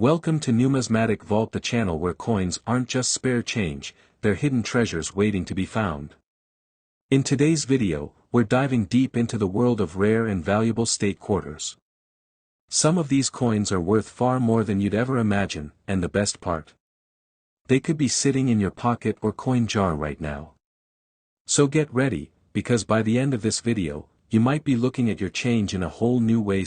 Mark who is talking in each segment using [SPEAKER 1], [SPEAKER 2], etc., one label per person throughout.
[SPEAKER 1] Welcome to Numismatic Vault, the channel where coins aren't just spare change, they're hidden treasures waiting to be found. In today's video, we're diving deep into the world of rare and valuable state quarters. Some of these coins are worth far more than you'd ever imagine, and the best part, they could be sitting in your pocket or coin jar right now. So get ready, because by the end of this video, you might be looking at your change in a whole new way.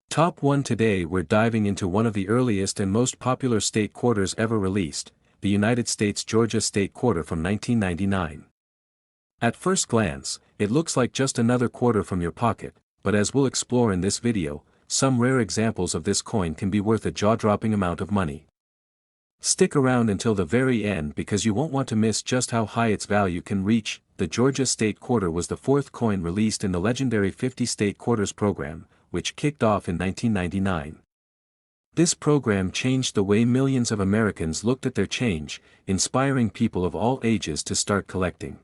[SPEAKER 1] Top 1. Today we're diving into one of the earliest and most popular state quarters ever released, the United States Georgia State Quarter from 1999. At first glance, it looks like just another quarter from your pocket, but as we'll explore in this video, some rare examples of this coin can be worth a jaw-dropping amount of money. Stick around until the very end because you won't want to miss just how high its value can reach. The Georgia State Quarter was the fourth coin released in the legendary 50 State Quarters program, which kicked off in 1999. This program changed the way millions of Americans looked at their change, inspiring people of all ages to start collecting.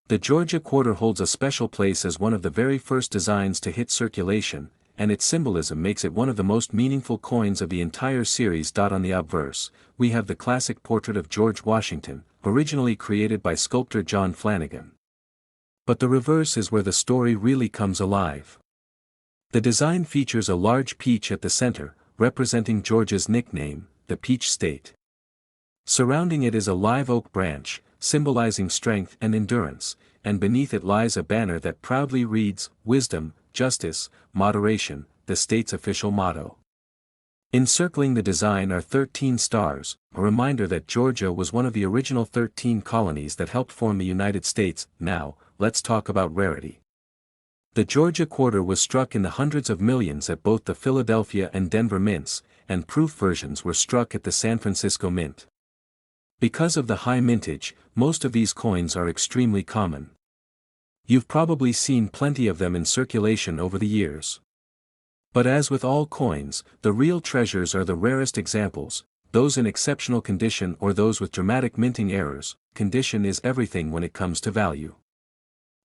[SPEAKER 1] The Georgia Quarter holds a special place as one of the very first designs to hit circulation, and its symbolism makes it one of the most meaningful coins of the entire series. On the obverse, we have the classic portrait of George Washington, originally created by sculptor John Flanagan. But the reverse is where the story really comes alive. The design features a large peach at the center, representing Georgia's nickname, the Peach State. Surrounding it is a live oak branch, symbolizing strength and endurance, and beneath it lies a banner that proudly reads, "Wisdom, Justice, Moderation," the state's official motto. Encircling the design are 13 stars, a reminder that Georgia was one of the original 13 colonies that helped form the United States. Now, let's talk about rarity. The Georgia Quarter was struck in the hundreds of millions at both the Philadelphia and Denver mints, and proof versions were struck at the San Francisco Mint. Because of the high mintage, most of these coins are extremely common. You've probably seen plenty of them in circulation over the years. But as with all coins, the real treasures are the rarest examples, those in exceptional condition or those with dramatic minting errors. Condition is everything when it comes to value.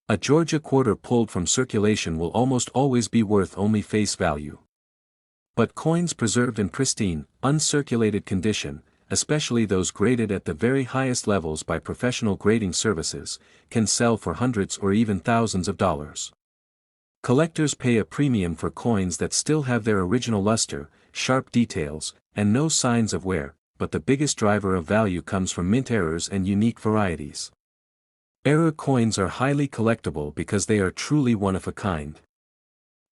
[SPEAKER 1] A Georgia Quarter pulled from circulation will almost always be worth only face value. But coins preserved in pristine, uncirculated condition, especially those graded at the very highest levels by professional grading services, can sell for hundreds or even thousands of dollars. Collectors pay a premium for coins that still have their original luster, sharp details, and no signs of wear, but the biggest driver of value comes from mint errors and unique varieties. Error coins are highly collectible because they are truly one of a kind.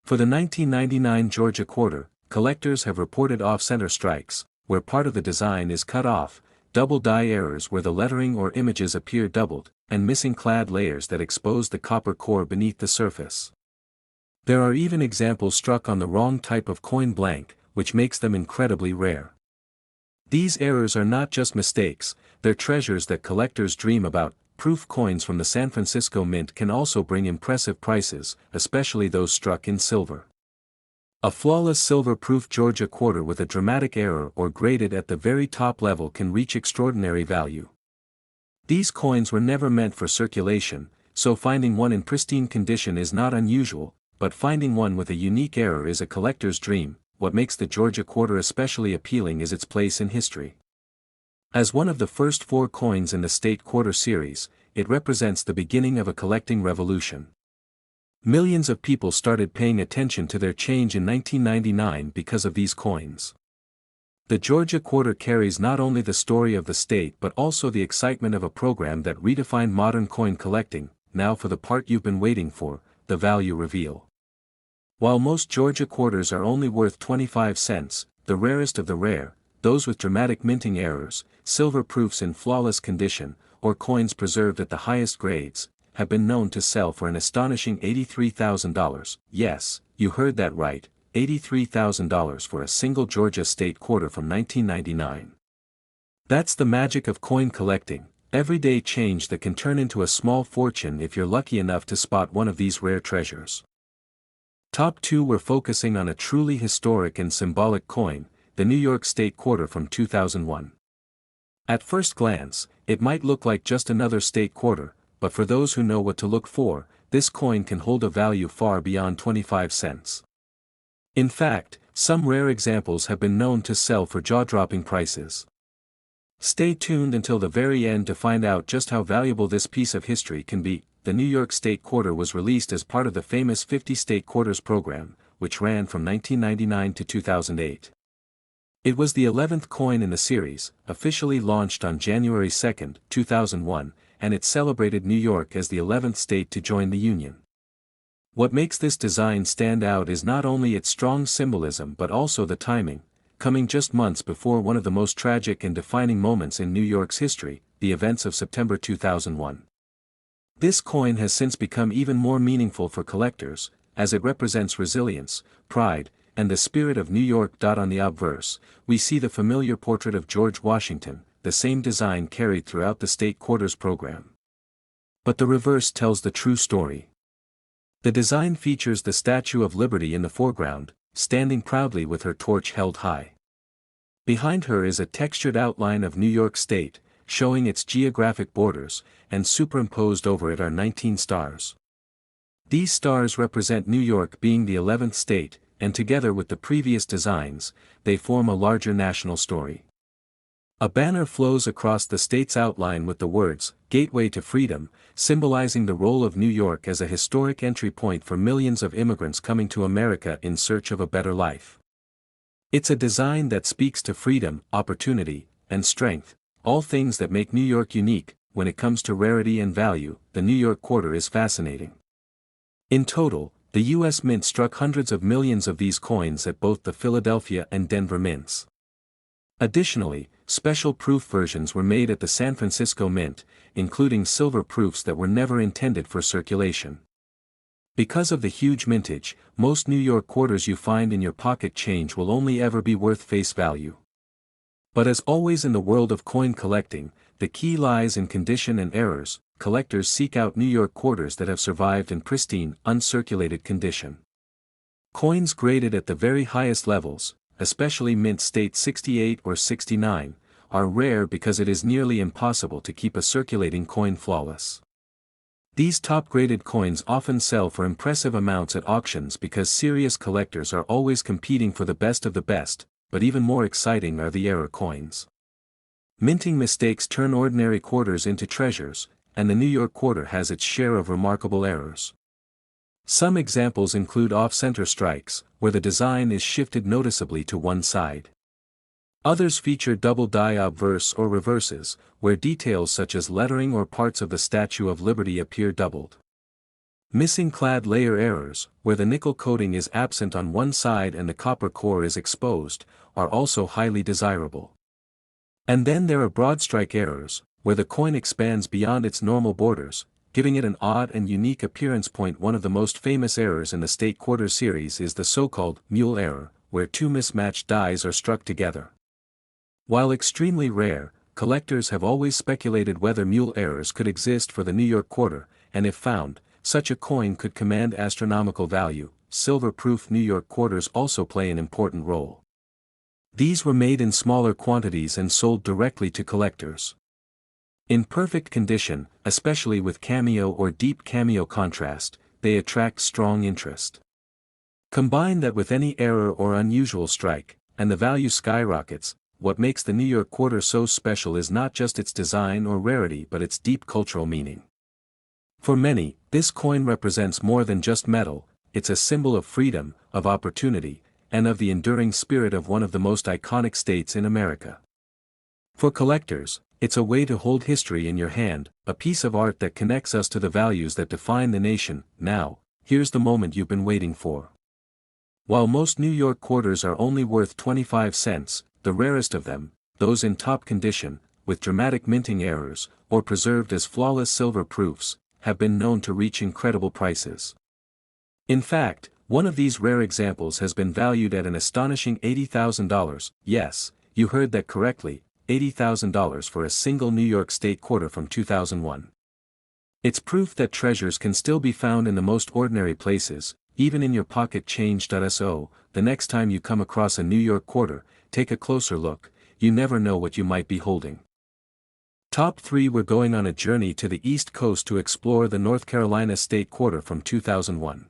[SPEAKER 1] For the 1999 Georgia Quarter, collectors have reported off-center strikes, where part of the design is cut off, double die errors where the lettering or images appear doubled, and missing clad layers that expose the copper core beneath the surface. There are even examples struck on the wrong type of coin blank, which makes them incredibly rare. These errors are not just mistakes, they're treasures that collectors dream about. Proof coins from the San Francisco Mint can also bring impressive prices, especially those struck in silver. A flawless silver-proof Georgia Quarter with a dramatic error or graded at the very top level can reach extraordinary value. These coins were never meant for circulation, so finding one in pristine condition is not unusual, but finding one with a unique error is a collector's dream. What makes the Georgia Quarter especially appealing is its place in history. As one of the first 4 coins in the State Quarter series, it represents the beginning of a collecting revolution. Millions of people started paying attention to their change in 1999 because of these coins. The Georgia Quarter carries not only the story of the state but also the excitement of a program that redefined modern coin collecting. Now for the part you've been waiting for, the value reveal. While most Georgia Quarters are only worth 25 cents, the rarest of the rare, those with dramatic minting errors, silver proofs in flawless condition, or coins preserved at the highest grades, have been known to sell for an astonishing $83,000. Yes, you heard that right, $83,000 for a single Georgia State Quarter from 1999. That's the magic of coin collecting, everyday change that can turn into a small fortune if you're lucky enough to spot one of these rare treasures. Top 2. We're focusing on a truly historic and symbolic coin, the New York State Quarter from 2001. At first glance, it might look like just another state quarter, but for those who know what to look for, this coin can hold a value far beyond 25 cents. In fact, some rare examples have been known to sell for jaw-dropping prices. Stay tuned until the very end to find out just how valuable this piece of history can be. The New York State Quarter was released as part of the famous 50 State Quarters program, which ran from 1999 to 2008. It was the 11th coin in the series, officially launched on January 2, 2001, and it celebrated New York as the 11th state to join the Union. What makes this design stand out is not only its strong symbolism but also the timing, coming just months before one of the most tragic and defining moments in New York's history, the events of September 2001. This coin has since become even more meaningful for collectors, as it represents resilience, pride, and the spirit of New York. On the obverse, we see the familiar portrait of George Washington, the same design carried throughout the State Quarters program. But the reverse tells the true story. The design features the Statue of Liberty in the foreground, standing proudly with her torch held high. Behind her is a textured outline of New York State, showing its geographic borders, and superimposed over it are 19 stars. These stars represent New York being the 11th state, and together with the previous designs, they form a larger national story. A banner flows across the state's outline with the words, "Gateway to Freedom," symbolizing the role of New York as a historic entry point for millions of immigrants coming to America in search of a better life. It's a design that speaks to freedom, opportunity, and strength, all things that make New York unique. When it comes to rarity and value, the New York Quarter is fascinating. In total, the U.S. Mint struck hundreds of millions of these coins at both the Philadelphia and Denver mints. Additionally, special proof versions were made at the San Francisco Mint, including silver proofs that were never intended for circulation. Because of the huge mintage, most New York quarters you find in your pocket change will only ever be worth face value. But as always in the world of coin collecting, the key lies in condition and errors. Collectors seek out New York quarters that have survived in pristine, uncirculated condition. Coins graded at the very highest levels, especially mint state 68 or 69, are rare because it is nearly impossible to keep a circulating coin flawless. These top-graded coins often sell for impressive amounts at auctions because serious collectors are always competing for the best of the best, but even more exciting are the error coins. Minting mistakes turn ordinary quarters into treasures, and the New York Quarter has its share of remarkable errors. Some examples include off-center strikes, where the design is shifted noticeably to one side. Others feature double die obverse or reverses, where details such as lettering or parts of the Statue of Liberty appear doubled. Missing clad layer errors, where the nickel coating is absent on one side and the copper core is exposed, are also highly desirable. And then there are broad strike errors, where the coin expands beyond its normal borders, giving it an odd and unique appearance. One of the most famous errors in the State Quarter series is the so-called mule error, where two mismatched dies are struck together. While extremely rare, collectors have always speculated whether mule errors could exist for the New York Quarter, and if found, such a coin could command astronomical value. Silver-proof New York quarters also play an important role. These were made in smaller quantities and sold directly to collectors. In perfect condition, especially with cameo or deep cameo contrast, they attract strong interest. Combine that with any error or unusual strike, and the value skyrockets. What makes the New York Quarter so special is not just its design or rarity but its deep cultural meaning. For many, this coin represents more than just metal. It's a symbol of freedom, of opportunity, and of the enduring spirit of one of the most iconic states in America. For collectors, it's a way to hold history in your hand, a piece of art that connects us to the values that define the nation. Now, here's the moment you've been waiting for. While most New York quarters are only worth 25 cents, the rarest of them, those in top condition, with dramatic minting errors, or preserved as flawless silver proofs, have been known to reach incredible prices. In fact, one of these rare examples has been valued at an astonishing $80,000, yes, you heard that correctly, $80,000 for a single New York State quarter from 2001. It's proof that treasures can still be found in the most ordinary places, even in your pocket change.so. The next time you come across a New York quarter, take a closer look, you never know what you might be holding. Top 3. We're going on a journey to the East Coast to explore the North Carolina State Quarter from 2001.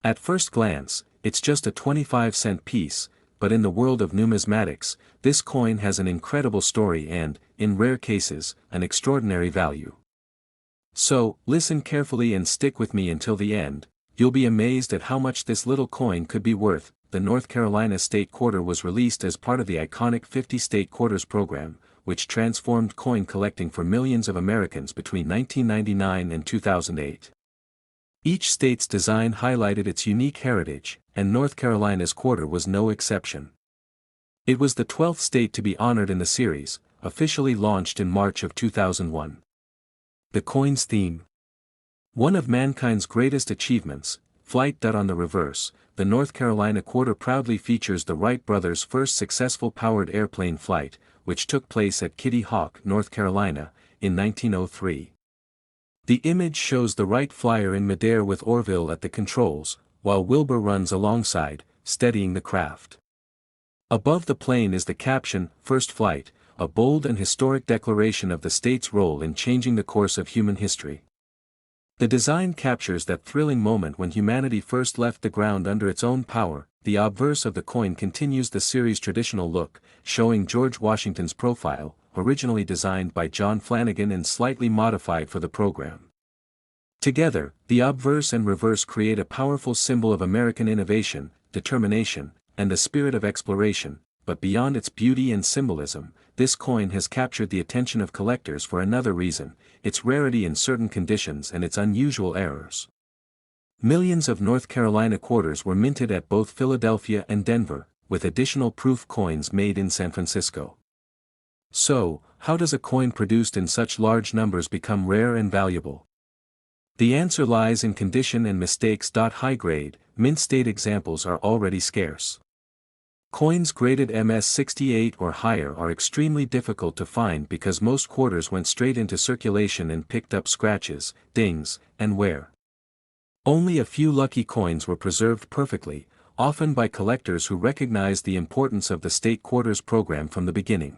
[SPEAKER 1] At first glance, it's just a 25-cent piece, but in the world of numismatics, this coin has an incredible story and, in rare cases, an extraordinary value. So, listen carefully and stick with me until the end. You'll be amazed at how much this little coin could be worth. The North Carolina State Quarter was released as part of the iconic 50 State Quarters program, which transformed coin collecting for millions of Americans between 1999 and 2008. Each state's design highlighted its unique heritage, and North Carolina's quarter was no exception. It was the 12th state to be honored in the series, officially launched in March of 2001. The coin's theme. One of mankind's greatest achievements, flight. On the reverse, the North Carolina quarter proudly features the Wright brothers' first successful powered airplane flight, which took place at Kitty Hawk, North Carolina, in 1903. The image shows the Wright flyer in midair with Orville at the controls, while Wilbur runs alongside, steadying the craft. Above the plane is the caption, "First Flight," a bold and historic declaration of the state's role in changing the course of human history. The design captures that thrilling moment when humanity first left the ground under its own power. The obverse of the coin continues the series' traditional look, showing George Washington's profile, originally designed by John Flanagan and slightly modified for the program. Together, the obverse and reverse create a powerful symbol of American innovation, determination, and the spirit of exploration. But beyond its beauty and symbolism, this coin has captured the attention of collectors for another reason: its rarity in certain conditions and its unusual errors. Millions of North Carolina quarters were minted at both Philadelphia and Denver, with additional proof coins made in San Francisco. So, how does a coin produced in such large numbers become rare and valuable? The answer lies in condition and mistakes. High-grade, mint-state examples are already scarce. Coins graded MS-68 or higher are extremely difficult to find because most quarters went straight into circulation and picked up scratches, dings, and wear. Only a few lucky coins were preserved perfectly, often by collectors who recognized the importance of the state quarters program from the beginning.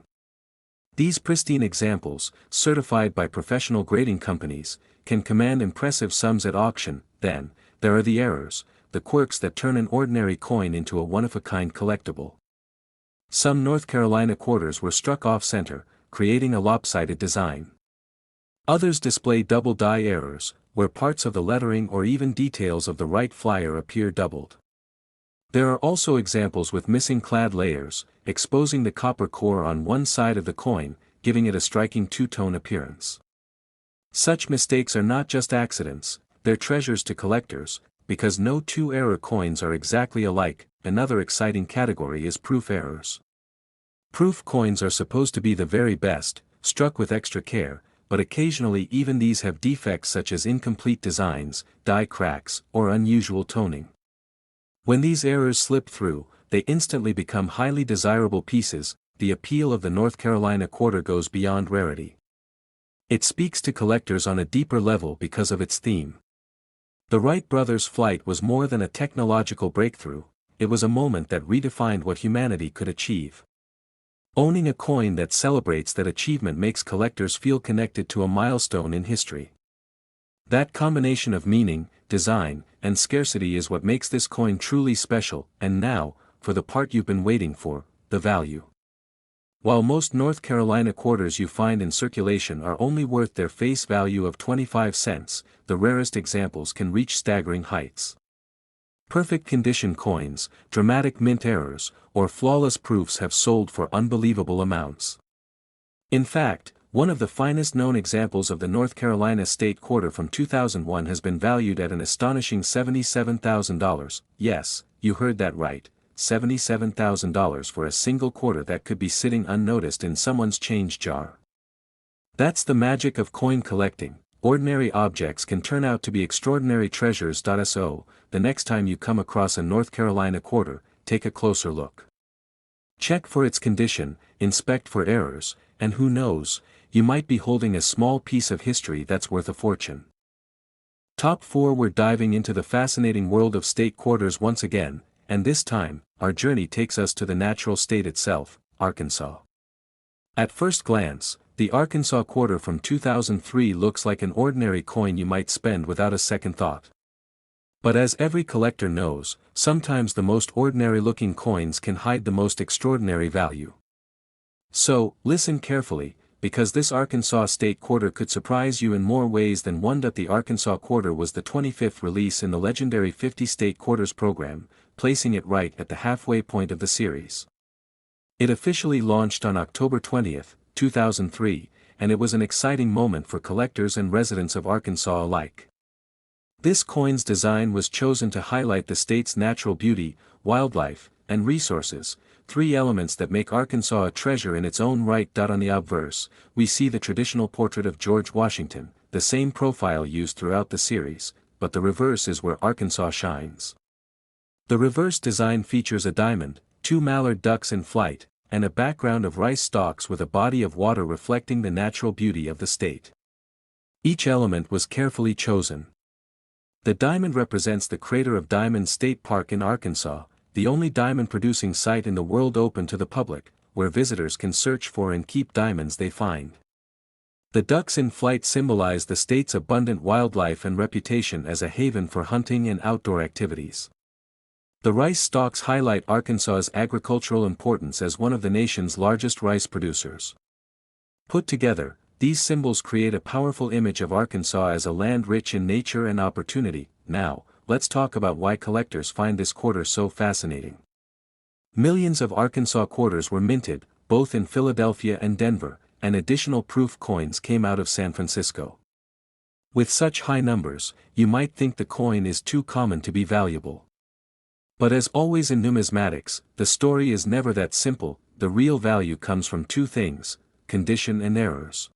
[SPEAKER 1] These pristine examples, certified by professional grading companies, can command impressive sums at auction. Then, there are the errors, the quirks that turn an ordinary coin into a one-of-a-kind collectible. Some North Carolina quarters were struck off-center, creating a lopsided design. Others display double die errors, where parts of the lettering or even details of the Wright flyer appear doubled. There are also examples with missing clad layers, exposing the copper core on one side of the coin, giving it a striking two-tone appearance. Such mistakes are not just accidents, they're treasures to collectors, because no two error coins are exactly alike. Another exciting category is proof errors. Proof coins are supposed to be the very best, struck with extra care, but occasionally even these have defects such as incomplete designs, die cracks, or unusual toning. When these errors slip through, they instantly become highly desirable pieces. The appeal of the North Carolina quarter goes beyond rarity. It speaks to collectors on a deeper level because of its theme. The Wright brothers' flight was more than a technological breakthrough, it was a moment that redefined what humanity could achieve. Owning a coin that celebrates that achievement makes collectors feel connected to a milestone in history. That combination of meaning, design, and scarcity is what makes this coin truly special. And now, for the part you've been waiting for, the value. While most North Carolina quarters you find in circulation are only worth their face value of 25 cents, the rarest examples can reach staggering heights. Perfect condition coins, dramatic mint errors, or flawless proofs have sold for unbelievable amounts. In fact, one of the finest known examples of the North Carolina State Quarter from 2001 has been valued at an astonishing $77,000. Yes, you heard that right, $77,000 for a single quarter that could be sitting unnoticed in someone's change jar. That's the magic of coin collecting. Ordinary objects can turn out to be extraordinary treasures. So, the next time you come across a North Carolina quarter, take a closer look. Check for its condition, inspect for errors, and who knows, you might be holding a small piece of history that's worth a fortune. Top 4. We're diving into the fascinating world of state quarters once again, and this time, our journey takes us to the natural state itself, Arkansas. At first glance, the Arkansas quarter from 2003 looks like an ordinary coin you might spend without a second thought. But as every collector knows, sometimes the most ordinary-looking coins can hide the most extraordinary value. So, listen carefully, because this Arkansas State Quarter could surprise you in more ways than one. The Arkansas Quarter was the 25th release in the legendary 50 State Quarters program, placing it right at the halfway point of the series. It officially launched on October 20, 2003, and it was an exciting moment for collectors and residents of Arkansas alike. This coin's design was chosen to highlight the state's natural beauty, wildlife, and resources, three elements that make Arkansas a treasure in its own right. On the obverse, we see the traditional portrait of George Washington, the same profile used throughout the series, but the reverse is where Arkansas shines. The reverse design features a diamond, two mallard ducks in flight, and a background of rice stalks with a body of water reflecting the natural beauty of the state. Each element was carefully chosen. The diamond represents the crater of Diamond State Park in Arkansas, the only diamond-producing site in the world open to the public, where visitors can search for and keep diamonds they find. The ducks in flight symbolize the state's abundant wildlife and reputation as a haven for hunting and outdoor activities. The rice stalks highlight Arkansas's agricultural importance as one of the nation's largest rice producers. Put together, these symbols create a powerful image of Arkansas as a land rich in nature and opportunity. Now, let's talk about why collectors find this quarter so fascinating. Millions of Arkansas quarters were minted, both in Philadelphia and Denver, and additional proof coins came out of San Francisco. With such high numbers, you might think the coin is too common to be valuable. But as always in numismatics, the story is never that simple. The real value comes from two things: condition and errors.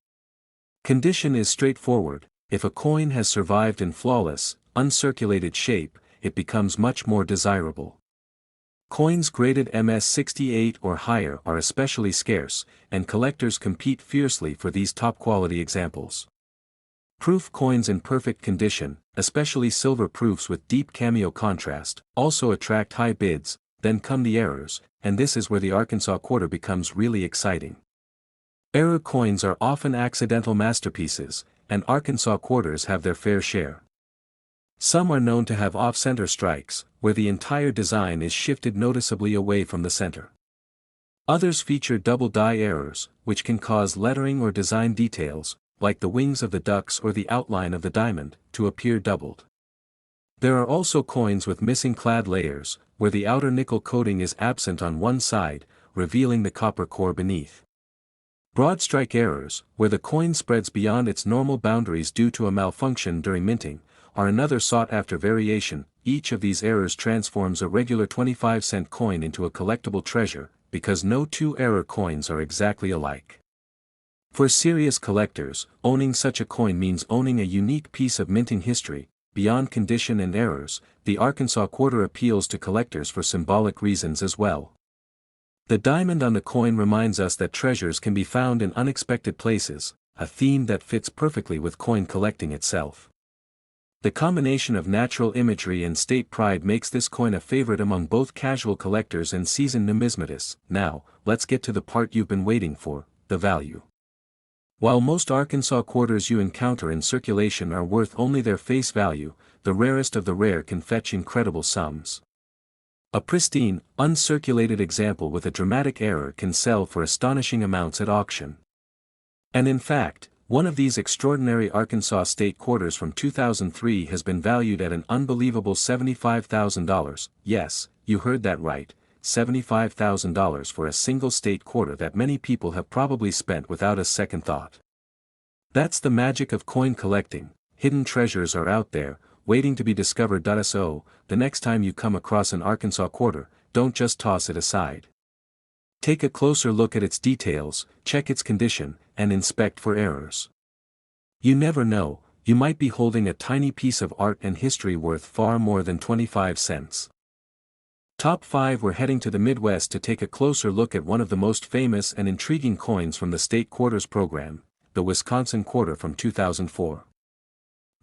[SPEAKER 1] Condition is straightforward. If a coin has survived in flawless, uncirculated shape, it becomes much more desirable. Coins graded MS-68 or higher are especially scarce, and collectors compete fiercely for these top-quality examples. Proof coins in perfect condition, especially silver proofs with deep cameo contrast, also attract high bids. Then come the errors, and this is where the Arkansas quarter becomes really exciting. Error coins are often accidental masterpieces, and Arkansas quarters have their fair share. Some are known to have off-center strikes, where the entire design is shifted noticeably away from the center. Others feature double die errors, which can cause lettering or design details, like the wings of the ducks or the outline of the diamond, to appear doubled. There are also coins with missing clad layers, where the outer nickel coating is absent on one side, revealing the copper core beneath. Broad strike errors, where the coin spreads beyond its normal boundaries due to a malfunction during minting, are another sought-after variation. Each of these errors transforms a regular 25-cent coin into a collectible treasure, because no two error coins are exactly alike. For serious collectors, owning such a coin means owning a unique piece of minting history. Beyond condition and errors, the Arkansas quarter appeals to collectors for symbolic reasons as well. The diamond on the coin reminds us that treasures can be found in unexpected places, a theme that fits perfectly with coin collecting itself. The combination of natural imagery and state pride makes this coin a favorite among both casual collectors and seasoned numismatists. Now, let's get to the part you've been waiting for: the value. While most Arkansas quarters you encounter in circulation are worth only their face value, the rarest of the rare can fetch incredible sums. A pristine, uncirculated example with a dramatic error can sell for astonishing amounts at auction. And in fact, one of these extraordinary Arkansas State quarters from 2003 has been valued at an unbelievable $75,000. Yes, you heard that right, $75,000 for a single state quarter that many people have probably spent without a second thought. That's the magic of coin collecting. Hidden treasures are out there, waiting to be discovered. So, the next time you come across an Arkansas quarter, don't just toss it aside. Take a closer look at its details, check its condition, and inspect for errors. You never know, you might be holding a tiny piece of art and history worth far more than 25 cents. Top 5. We're heading to the Midwest to take a closer look at one of the most famous and intriguing coins from the state quarters program, the Wisconsin quarter from 2004.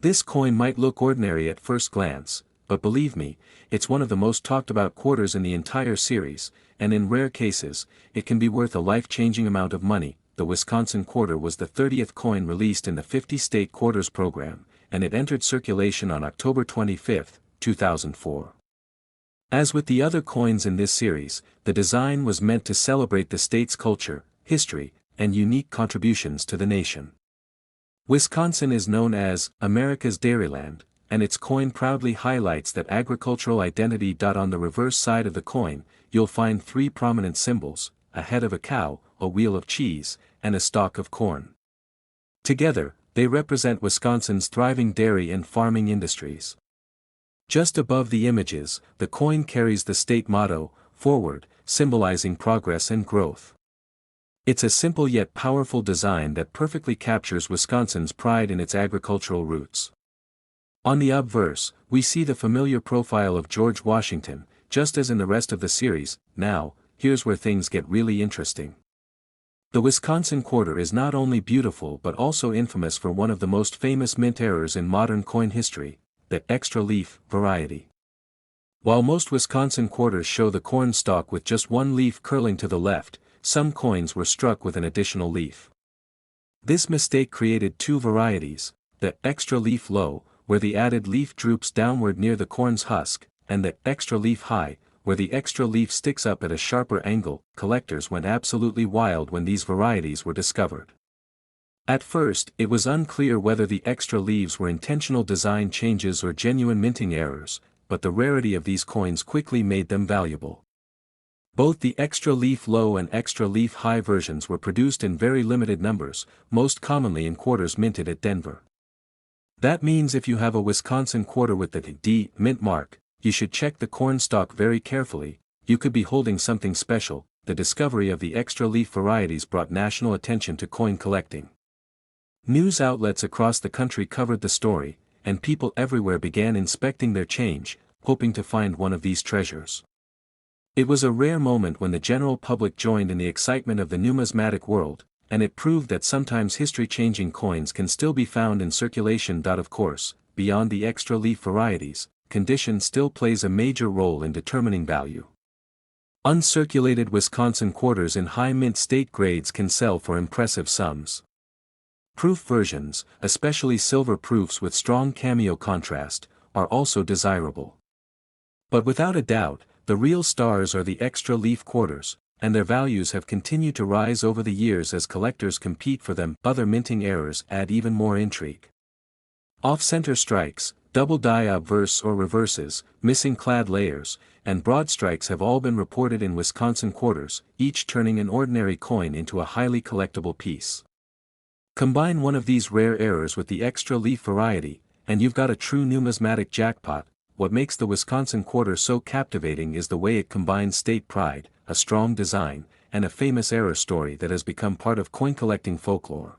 [SPEAKER 1] This coin might look ordinary at first glance, but believe me, it's one of the most talked about quarters in the entire series, and in rare cases, it can be worth a life-changing amount of money. The Wisconsin quarter was the 30th coin released in the 50 state quarters program, and it entered circulation on October 25, 2004. As with the other coins in this series, the design was meant to celebrate the state's culture, history, and unique contributions to the nation. Wisconsin is known as America's Dairyland, and its coin proudly highlights that agricultural identity. On the reverse side of the coin, you'll find three prominent symbols: a head of a cow, a wheel of cheese, and a stalk of corn. Together, they represent Wisconsin's thriving dairy and farming industries. Just above the images, the coin carries the state motto, "Forward," symbolizing progress and growth. It's a simple yet powerful design that perfectly captures Wisconsin's pride in its agricultural roots. On the obverse, we see the familiar profile of George Washington, just as in the rest of the series. Now, here's where things get really interesting. The Wisconsin quarter is not only beautiful but also infamous for one of the most famous mint errors in modern coin history, the extra leaf variety. While most Wisconsin quarters show the corn stalk with just one leaf curling to the left, some coins were struck with an additional leaf. This mistake created two varieties: the extra leaf low, where the added leaf droops downward near the corn's husk, and the extra leaf high, where the extra leaf sticks up at a sharper angle. Collectors went absolutely wild when these varieties were discovered. At first, it was unclear whether the extra leaves were intentional design changes or genuine minting errors, but the rarity of these coins quickly made them valuable. Both the extra leaf low and extra leaf high versions were produced in very limited numbers, most commonly in quarters minted at Denver. That means if you have a Wisconsin quarter with the D mint mark, you should check the corn stalk very carefully. You could be holding something special. The discovery of the extra leaf varieties brought national attention to coin collecting. News outlets across the country covered the story, and people everywhere began inspecting their change, hoping to find one of these treasures. It was a rare moment when the general public joined in the excitement of the numismatic world, and it proved that sometimes history-changing coins can still be found in circulation. Of course, beyond the extra leaf varieties, condition still plays a major role in determining value. Uncirculated Wisconsin quarters in high mint state grades can sell for impressive sums. Proof versions, especially silver proofs with strong cameo contrast, are also desirable. But without a doubt, the real stars are the extra leaf quarters, and their values have continued to rise over the years as collectors compete for them. Other minting errors add even more intrigue. Off-center strikes, double die obverse or reverses, missing clad layers, and broad strikes have all been reported in Wisconsin quarters, each turning an ordinary coin into a highly collectible piece. Combine one of these rare errors with the extra leaf variety, and you've got a true numismatic jackpot. What makes the Wisconsin quarter so captivating is the way it combines state pride, a strong design, and a famous error story that has become part of coin collecting folklore.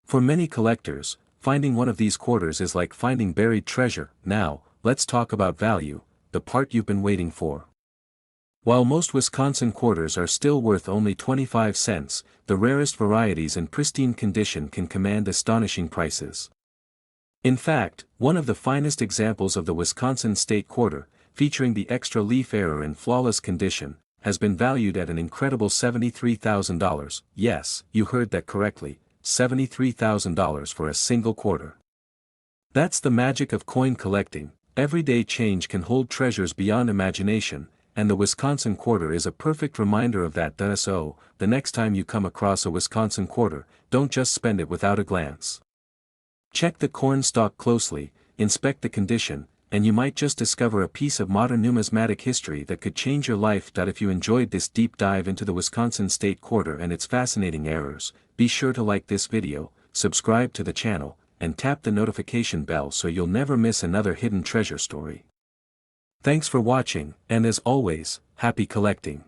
[SPEAKER 1] For many collectors, finding one of these quarters is like finding buried treasure. Now, let's talk about value, the part you've been waiting for. While most Wisconsin quarters are still worth only 25 cents, the rarest varieties in pristine condition can command astonishing prices. In fact, one of the finest examples of the Wisconsin state quarter, featuring the extra leaf error in flawless condition, has been valued at an incredible $73,000. Yes, you heard that correctly, $73,000 for a single quarter. That's the magic of coin collecting. Everyday change can hold treasures beyond imagination, and the Wisconsin quarter is a perfect reminder of that. So, the next time you come across a Wisconsin quarter, don't just spend it without a glance. Check the corn stalk closely, inspect the condition, and you might just discover a piece of modern numismatic history that could change your life. If you enjoyed this deep dive into the Wisconsin state quarter and its fascinating errors, be sure to like this video, subscribe to the channel, and tap the notification bell so you'll never miss another hidden treasure story. Thanks for watching, and as always, happy collecting.